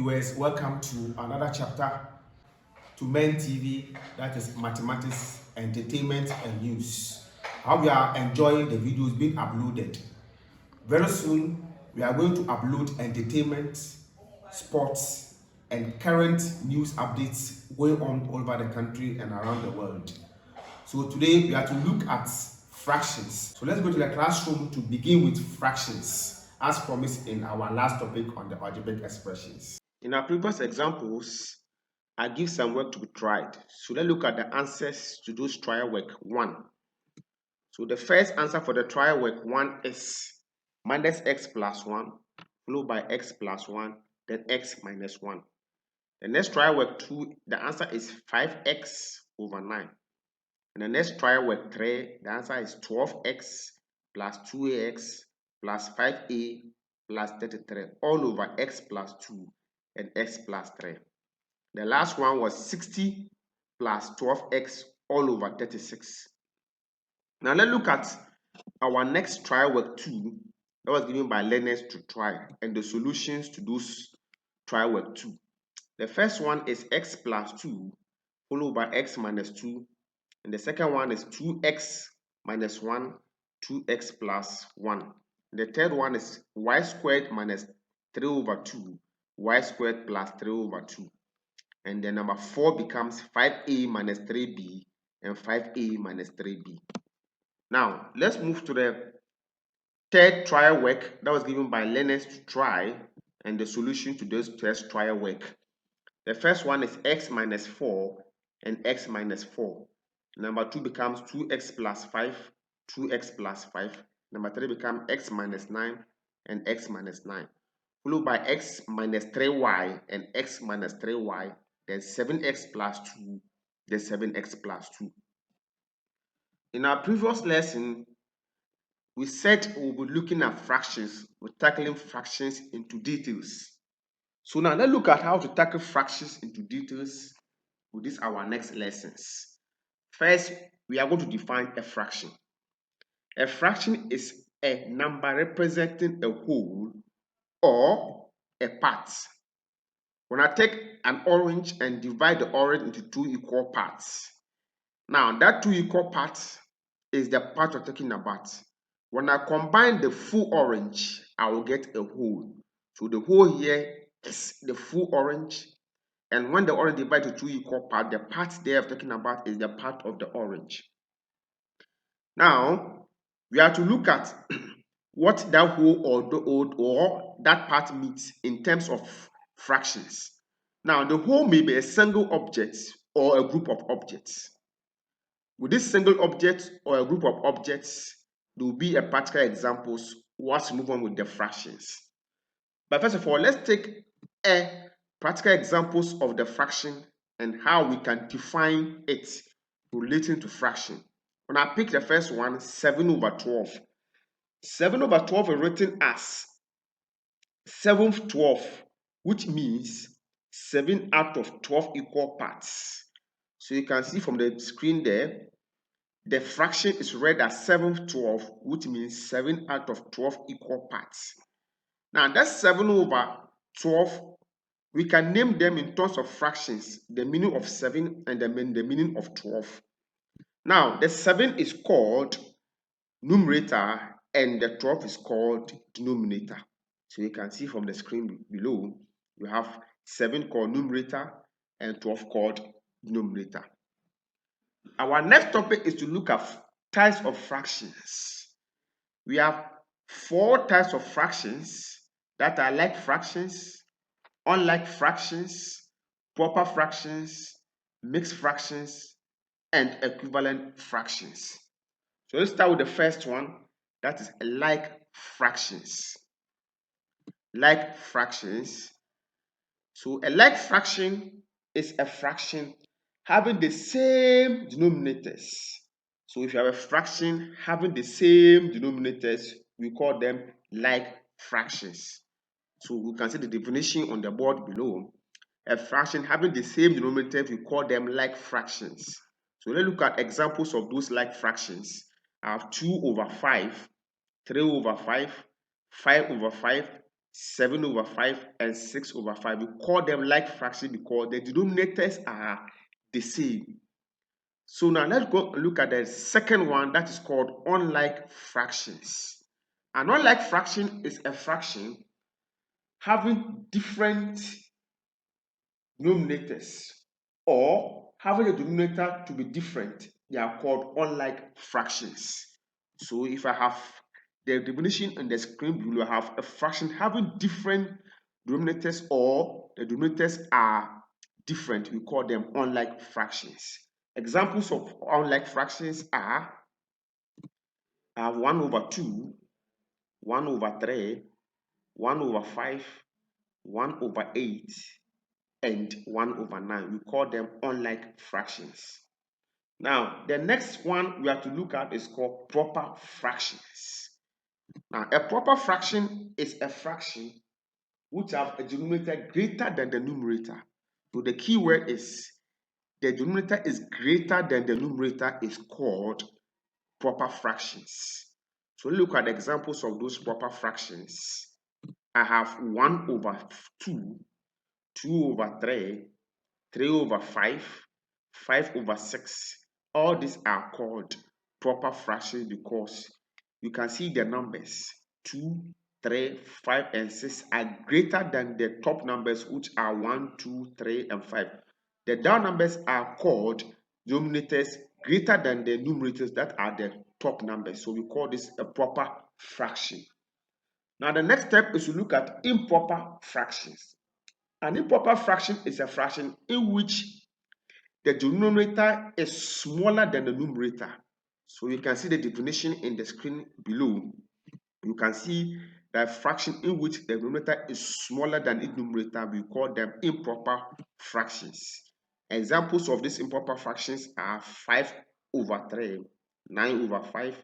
viewers, welcome to another chapter to Men TV, that is mathematics, entertainment and news. How we are enjoying the videos being uploaded. Very soon we are going to upload entertainment, sports and current news updates going on all over the country and around the world. So today we are to look at fractions. So let's go to the classroom to begin with fractions as promised in our last topic on the algebraic expressions. In our previous examples, I give some work to be tried. So let's look at the answers to those trial work 1. So the first answer for the trial work 1 is minus x plus 1 followed by x plus 1 then x minus 1. The next trial work 2, the answer is 5x over 9. And the next trial work 3, the answer is 12x plus 2ax plus 5a plus 33 all over x plus 2 and x plus 3. The last one was 60 plus 12x all over 36. Now let's look at our next trial work 2 that was given by learners to try and the solutions to those trial work 2. The first one is x plus 2 followed by x minus 2. And the second one is 2x minus 1, 2x plus 1. And the third one is y squared minus 3 over 2, y squared plus 3 over 2. And then number 4 becomes 5a minus 3b and 5a minus 3b. Now, let's move to the third trial work that was given by learners to try and the solution to those test trial work. The first one is x minus 4 and x minus 4. Number 2 becomes 2x plus 5, 2x plus 5. Number 3 becomes x minus 9 and x minus 9. Followed by x minus 3y and x minus 3y. Then 7x plus 2, then 7x plus 2. In our previous lesson, we said we'll be looking at fractions. We're tackling fractions into details. So now let's look at how to tackle fractions into details with this our next lessons. First, we are going to define a fraction. A fraction is a number representing a whole or a part. When I take an orange and divide the orange into 2 equal parts, now that 2 equal parts is the part we're talking about. When I combine the full orange, I will get a whole. So the whole here is the full orange. And when the orange divided to 2 equal parts, the part they are talking about is the part of the orange. Now, we have to look at what that whole or that part means in terms of fractions. Now, the whole may be a single object or a group of objects. With this single object or a group of objects, there will be a practical examples once we move on with the fractions. But first of all, let's take a practical examples of the fraction and how we can define it relating to fraction. When I pick the first one, 7 over 12. 7 over 12 is written as 7th 12, which means 7 out of 12 equal parts. So you can see from the screen there, the fraction is read as 7th 12, which means 7 out of 12 equal parts. Now that's 7 over 12. We can name them in terms of fractions, the meaning of 7 and the meaning of 12. Now, the 7 is called numerator and the 12 is called denominator. So you can see from the screen below, you have 7 called numerator and 12 called denominator. Our next topic is to look at types of fractions. We have 4 types of fractions that are like fractions, unlike fractions, proper fractions, mixed fractions, and equivalent fractions. So let's start with the first one, that is like fractions. Like fractions. So a like fraction is a fraction having the same denominators. So if you have a fraction having the same denominators, we call them like fractions. So we can see the definition on the board below. A fraction having the same denominator, we call them like fractions. So let's look at examples of those like fractions. I have 2 over 5, 3 over 5, 5 over 5, 7 over 5, and 6 over 5. We call them like fractions because the denominators are the same. So now let's go look at the second one, that is called unlike fractions. An unlike fraction is a fraction having different denominators or having a denominator to be different. They are called unlike fractions. So if I have the definition on the screen below, I have a fraction having different denominators or the denominators are different. We call them unlike fractions. Examples of unlike fractions are 1 over 2, 1 over 3, 1 over 5, 1 over 8, and 1 over 9. We call them unlike fractions. Now, the next one we have to look at is called proper fractions. Now, a proper fraction is a fraction which have a denominator greater than the numerator. So the key word is the denominator is greater than the numerator is called proper fractions. So look at the examples of those proper fractions. I have 1 over 2, 2 over 3, 3 over 5, 5 over 6. All these are called proper fractions because you can see the numbers 2, 3, 5, and 6 are greater than the top numbers, which are 1, 2, 3, and 5. The down numbers are called denominators greater than the numerators that are the top numbers. So we call this a proper fraction. Now the next step is to look at improper fractions. An improper fraction is a fraction in which the denominator is smaller than the numerator. So you can see the definition in the screen below. You can see that fraction in which the denominator is smaller than its numerator, we call them improper fractions. Examples of these improper fractions are 5 over 3, 9 over 5,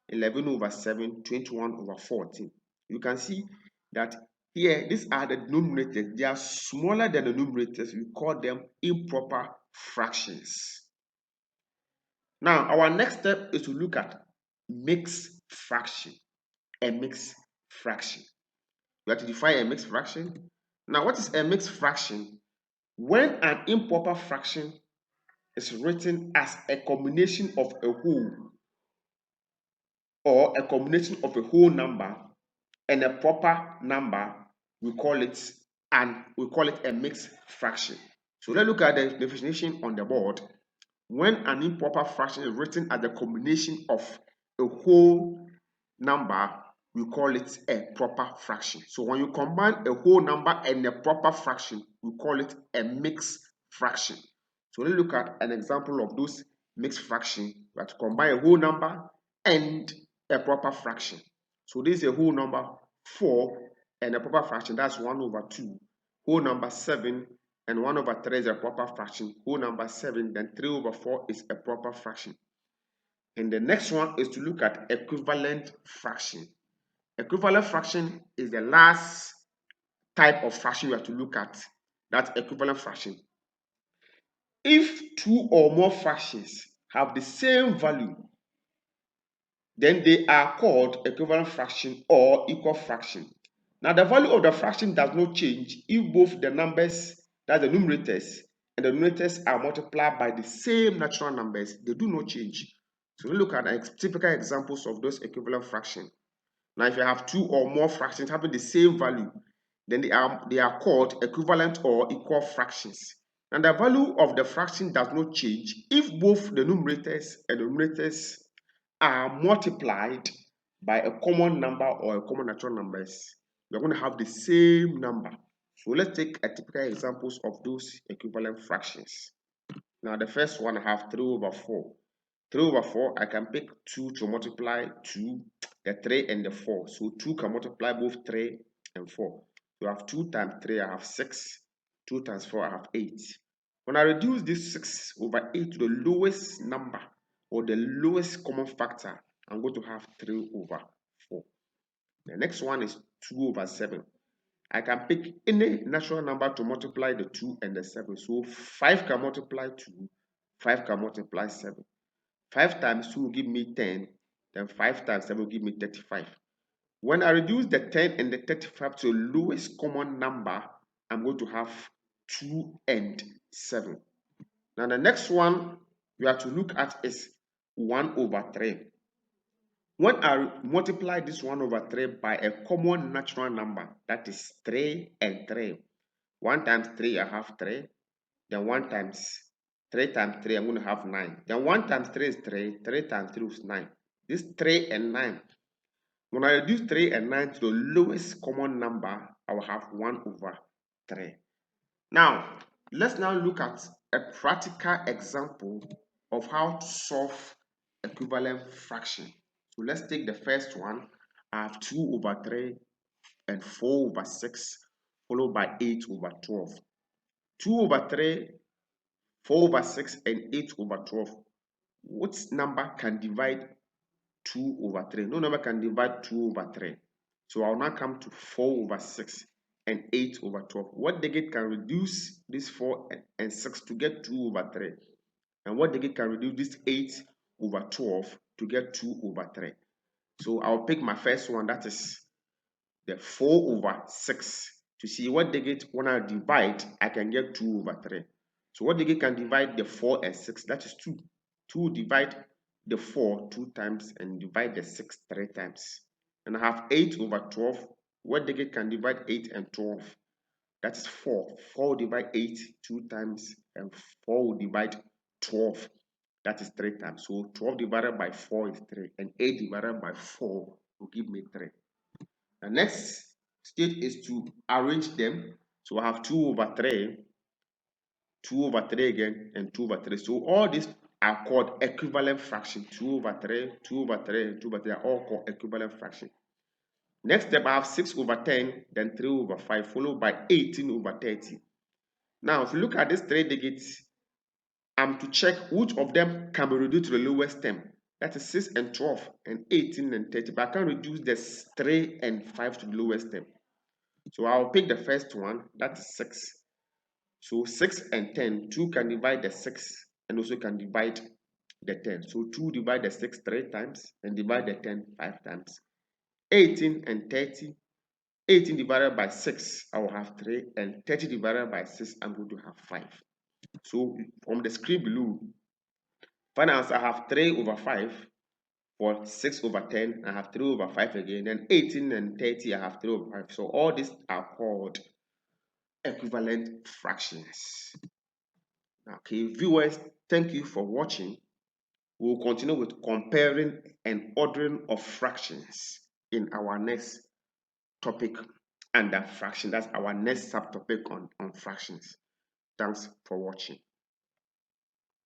11 over 7, 21 over 14. You can see that here, these are the denominators. They are smaller than the numerators. We call them improper fractions. Now, our next step is to look at mixed fraction. A mixed fraction. We have to define a mixed fraction. Now, what is a mixed fraction? When an improper fraction is written as a combination of a whole or a combination of a whole number and a proper number, we call it a mixed fraction. So let's look at the definition on the board. When an improper fraction is written as a combination of a whole number, we call it a proper fraction. So when you combine a whole number and a proper fraction, we call it a mixed fraction. So let's look at an example of those mixed fraction. We have to combine a whole number and a proper fraction. So this is a whole number 4 and a proper fraction, that's 1 over 2. Whole number 7 and 1 over 3 is a proper fraction. Whole number 7, then 3 over 4 is a proper fraction. And the next one is to look at equivalent fraction. Equivalent fraction is the last type of fraction we have to look at. That's equivalent fraction. If two or more fractions have the same value, then they are called equivalent fraction or equal fraction. Now, the value of the fraction does not change if both the numbers, that's the numerators, and the denominators are multiplied by the same natural numbers. They do not change. So we look at typical examples of those equivalent fractions. Now, if you have two or more fractions having the same value, then they are called equivalent or equal fractions. And the value of the fraction does not change if both the numerators and the denominators are multiplied by a common number or a common natural numbers. We're going to have the same number. So let's take a typical examples of those equivalent fractions. Now the first one, I have 3 over 4. 3 over 4, I can pick 2 to multiply 2, the 3 and the 4. So 2 can multiply both 3 and 4. So I have 2 times 3, I have 6. 2 times 4, I have 8. When I reduce this 6 over 8 to the lowest number or the lowest common factor, I'm going to have 3 over 4. The next one is 2 over 7. I can pick any natural number to multiply the 2 and the 7. So 5 can multiply 2, 5 can multiply 7. 5 times 2 will give me 10, then 5 times 7 will give me 35. When I reduce the 10 and the 35 to the lowest common number, I'm going to have 2 and 7. Now the next one we have to look at is 1 over 3. When I multiply this 1 over 3 by a common natural number, that is 3 and 3. 1 times 3, I have 3. Then 1 times 3 times 3, I'm going to have 9. Then 1 times 3 is 3. 3 times 3 is 9. This 3 and 9. When I reduce 3 and 9 to the lowest common number, I will have 1 over 3. Now, let's now look at a practical example of how to solve equivalent fraction. So let's take the first one. I have 2 over 3 and 4 over 6, followed by 8 over 12. 2 over 3, 4 over 6, and 8 over 12. What number can divide 2 over 3? No number can divide 2 over 3. So I'll now come to 4 over 6 and 8 over 12. What digit can reduce this 4 and 6 to get 2 over 3? And what digit can reduce this 8 over 12 to get 2 over 3? So I'll pick my first one, that is the 4 over 6. To see what digit, when I divide, I can get 2 over 3. So what digit can divide the 4 and 6? That is 2. 2 divide the 4 2 times and divide the 6 3 times. And I have 8 over 12. What digit can divide 8 and 12? That is 4. 4 will divide 8 2 times, and 4 will divide 12. That is 3 times. So 12 divided by 4 is 3, and 8 divided by 4 will give me 3. The next stage is to arrange them. So I have 2 over 3, 2 over 3 again, and 2 over 3. So all these are called equivalent fraction. 2 over 3, 2 over 3, and 2 over 3 are all called equivalent fraction. Next step, I have 6 over 10, then 3 over 5, followed by 18 over 30. Now, if you look at these 3 digits, I'm to check which of them can be reduced to the lowest term. That is 6 and 12, and 18 and 30. But I can reduce the 3 and 5 to the lowest term. So I'll pick the first one, that is 6. So 6 and 10, 2 can divide the 6 and also can divide the 10. So 2 divide the 6 3 times and divide the 10 5 times. 18 and 30, 18 divided by 6, I will have 3, and 30 divided by 6, I'm going to have 5. So from the screen below, final answer, I have 3 over 5. For 6 over 10, I have 3 over 5 again. Then 18 and 30, I have 3 over 5. So all these are called equivalent fractions. Okay, viewers, thank you for watching. We'll continue with comparing and ordering of fractions in our next topic under fraction. That's our next subtopic on fractions. Thanks for watching.